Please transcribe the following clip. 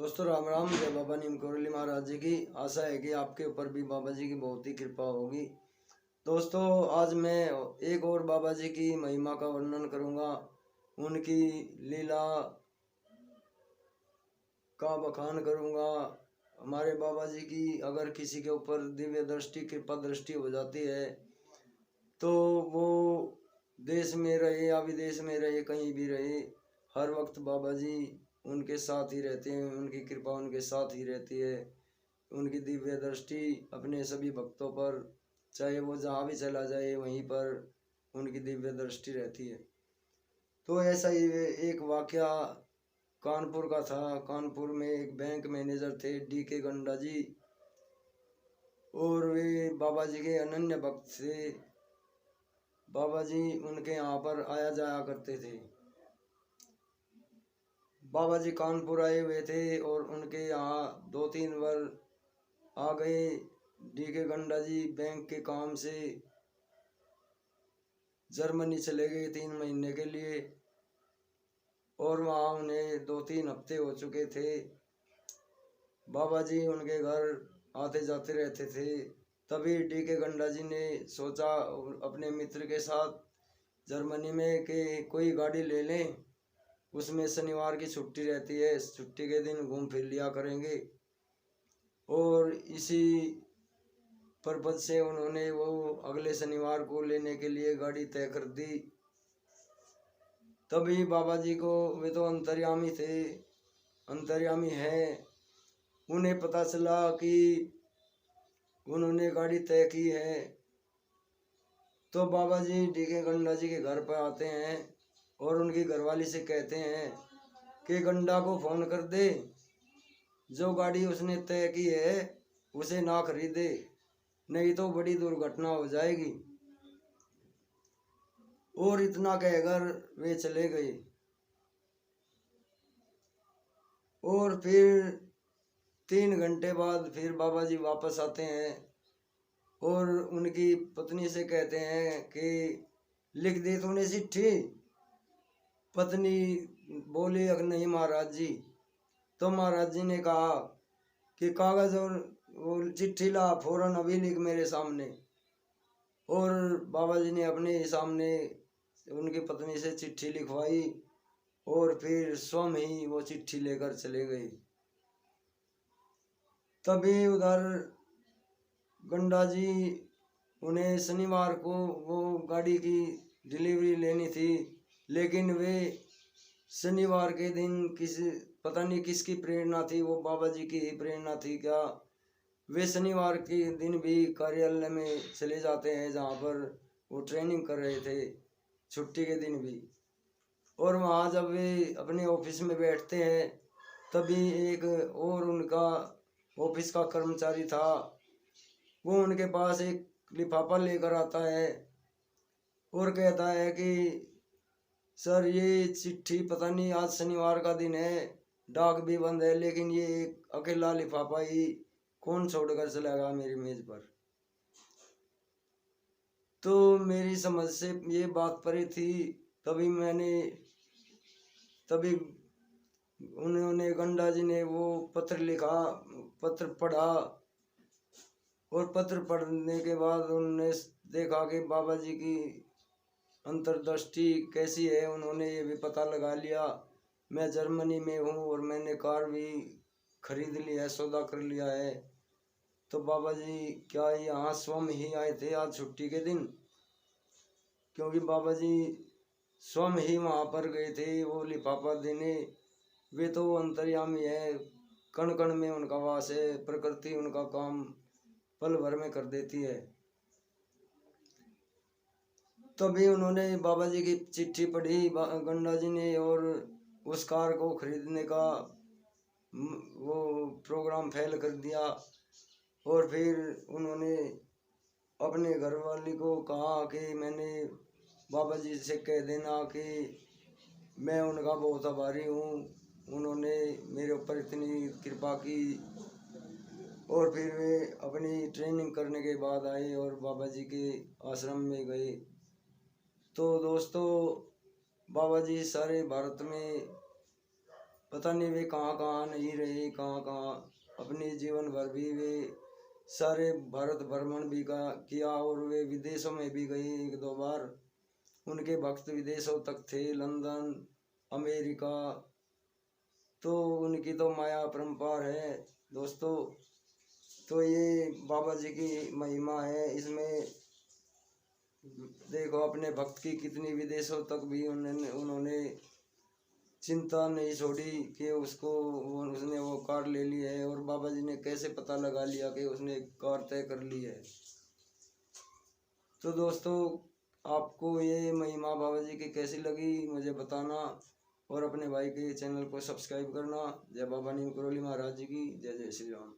दोस्तों राम राम। जय बाबा नीम करौली महाराज जी की। आशा है कि आपके ऊपर भी बाबा जी की बहुत ही कृपा होगी। दोस्तों आज मैं एक और बाबा जी की महिमा का वर्णन करूंगा, उनकी लीला का बखान करूंगा। हमारे बाबा जी की अगर किसी के ऊपर दिव्य दृष्टि कृपा दृष्टि हो जाती है तो वो देश में रहे या विदेश में रहे, कहीं भी रहे, हर वक्त बाबा जी उनके साथ ही रहते हैं। उनकी कृपा उनके साथ ही रहती है। उनकी दिव्य दृष्टि अपने सभी भक्तों पर, चाहे वो जहाँ भी चला जाए वहीं पर उनकी दिव्य दृष्टि रहती है। तो ऐसा ही एक वाकया कानपुर का था। कानपुर में एक बैंक मैनेजर थे D.K. गंडा जी, और वे बाबा जी के अनन्य भक्त थे। बाबा जी उनके यहाँ पर आया जाया करते थे। बाबा जी कानपुर आए हुए थे और उनके यहाँ 2-3 बार आ गए। D.K. गंडा जी बैंक के काम से जर्मनी चले गए 3 महीने के लिए, और वहाँ उन्हें 2-3 हफ्ते हो चुके थे। बाबा जी उनके घर आते जाते रहते थे। तभी D.K. गंडा जी ने सोचा अपने मित्र के साथ जर्मनी में कि कोई गाड़ी ले लें, उसमें शनिवार की छुट्टी रहती है, छुट्टी के दिन घूम फिर लिया करेंगे। और इसी पर्पज से उन्होंने वो अगले शनिवार को लेने के लिए गाड़ी तय कर दी। तभी बाबा जी को, वे तो अंतर्यामी थे, अंतर्यामी हैं, उन्हें पता चला कि उन्होंने गाड़ी तय की है। तो बाबा जी D.K. गंडा जी के घर पर आते हैं और उनकी घरवाली से कहते हैं कि गंडा को फोन कर दे, जो गाड़ी उसने तय की है उसे ना खरीदे, नहीं तो बड़ी दुर्घटना हो जाएगी। और इतना कहकर वे चले गए। और फिर 3 घंटे बाद फिर बाबा जी वापस आते हैं और उनकी पत्नी से कहते हैं कि लिख दी तूने चिट्ठी? पत्नी बोली नहीं महाराज जी। तो महाराज जी ने कहा कि कागज और वो चिट्ठी ला, फौरन अभी लिख मेरे सामने। और बाबा जी ने अपने सामने उनकी पत्नी से चिट्ठी लिखवाई और फिर स्वयं ही वो चिट्ठी लेकर चले गए। तभी उधर गंडा जी, उन्हें शनिवार को वो गाड़ी की डिलीवरी लेनी थी, लेकिन वे शनिवार के दिन किसी, पता नहीं किसकी प्रेरणा थी, वो बाबा जी की ही प्रेरणा थी क्या, वे शनिवार के दिन भी कार्यालय में चले जाते हैं जहाँ पर वो ट्रेनिंग कर रहे थे, छुट्टी के दिन भी। और वहाँ जब वे अपने ऑफिस में बैठते हैं तभी एक और उनका ऑफिस का कर्मचारी था, वो उनके पास एक लिफाफा लेकर आता है और कहता है कि सर ये चिट्ठी, पता नहीं आज शनिवार का दिन है, डाक भी बंद है, लेकिन ये एक अकेला लिफाफा ही कौन छोड़कर चलेगा मेरी मेज पर। तो मेरी समझ से ये बात परी थी। तभी उन्होंने, गंडा जी ने वो पत्र लिखा, पत्र पढ़ा, और पत्र पढ़ने के बाद उन्होंने देखा कि बाबा जी की अंतर्दृष्टि कैसी है। उन्होंने ये भी पता लगा लिया मैं जर्मनी में हूँ और मैंने कार भी खरीद लिया है, सौदा कर लिया है। तो बाबा जी क्या यहाँ स्वयं ही आए थे आज छुट्टी के दिन, क्योंकि बाबा जी स्वयं ही वहाँ पर गए थे वो लिफाफा देने। वे तो अंतर्यामी है, कण कण में उनका वास है, प्रकृति उनका काम पल भर में कर देती है। तभी उन्होंने बाबा जी की चिट्ठी पढ़ी गंडा जी ने, और उस कार को खरीदने का वो प्रोग्राम फेल कर दिया। और फिर उन्होंने अपने घरवाली को कहा कि मैंने बाबा जी से कह देना कि मैं उनका बहुत आभारी हूँ, उन्होंने मेरे ऊपर इतनी कृपा की। और फिर वे अपनी ट्रेनिंग करने के बाद आए और बाबा जी के आश्रम में गए। तो दोस्तों बाबा जी सारे भारत में पता नहीं वे कहाँ कहाँ नहीं रहे, कहाँ कहाँ अपने जीवन भर भी वे सारे भारत भ्रमण भी किया और वे विदेशों में भी गए 1-2 बार। उनके भक्त विदेशों तक थे, लंदन, अमेरिका। तो उनकी तो माया अपरंपार है दोस्तों। तो ये बाबा जी की महिमा है। इसमें देखो अपने भक्त की कितनी विदेशों तक भी उन्होंने चिंता नहीं छोड़ी कि उसने वो कार ले ली है। और बाबा जी ने कैसे पता लगा लिया कि उसने कार तय कर ली है। तो दोस्तों आपको ये महिमा बाबा जी की कैसी लगी मुझे बताना, और अपने भाई के चैनल को सब्सक्राइब करना। जय बाबा नीम करोली महाराज जी की जय। जय श्री राम।